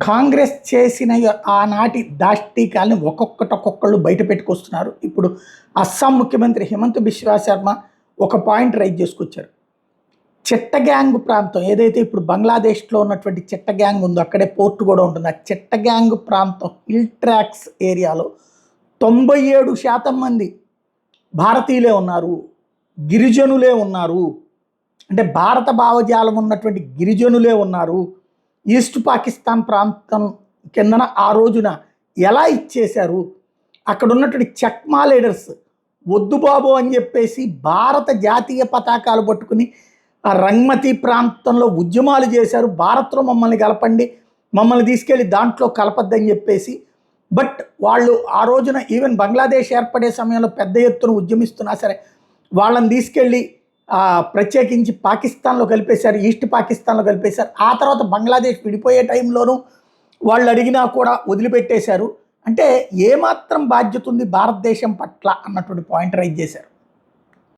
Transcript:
కాంగ్రెస్ చేసిన ఆనాటి దాష్టీకాల్ని ఒక్కొక్కళ్ళు బయట పెట్టుకొస్తున్నారు. ఇప్పుడు అస్సాం ముఖ్యమంత్రి హిమంత బిశ్వా శర్మ ఒక పాయింట్ రైజ్ చేసుకొచ్చారు. చిట్టగ్యాంగ్ ప్రాంతం ఏదైతే ఇప్పుడు బంగ్లాదేశ్లో ఉన్నటువంటి చిట్టగ్యాంగ్ ఉందో, అక్కడే పోర్టు కూడా ఉంటుంది. ఆ చిట్టగ్యాంగ్ ప్రాంతం హిల్ ట్రాక్స్ ఏరియాలో 97% మంది భారతీయులే ఉన్నారు, గిరిజనులే ఉన్నారు. అంటే భారత భావజాలం ఉన్నటువంటి గిరిజనులే ఉన్నారు. ఈస్ట్ పాకిస్తాన్ ప్రాంతం కిందన ఆ రోజున ఎలా ఇచ్చేశారు, అక్కడ ఉన్నటువంటి చక్మా లీడర్స్ వద్దు బాబు అని చెప్పేసి భారత జాతీయ పతాకాలు పట్టుకుని ఆ రంగ్మతి ప్రాంతంలో ఉద్యమాలు చేశారు. భారత్లో మమ్మల్ని కలపండి, మమ్మల్ని తీసుకెళ్ళి దాంట్లో కలపద్దని చెప్పేసి. బట్ వాళ్ళు ఆ రోజున ఈవెన్ బంగ్లాదేశ్ ఏర్పడే సమయంలో పెద్ద ఎత్తున ఉద్యమిస్తున్నా సరే వాళ్ళని తీసుకెళ్ళి ప్రత్యేకించి పాకిస్తాన్లో కలిపేశారు, ఈస్ట్ పాకిస్తాన్లో కలిపేశారు. ఆ తర్వాత బంగ్లాదేశ్ విడిపోయే టైంలోనూ వాళ్ళు అడిగినా కూడా వదిలిపెట్టేశారు. అంటే ఏమాత్రం బాధ్యత ఉంది భారతదేశం పట్ల అన్నటువంటి పాయింట్ రైజ్ చేశారు.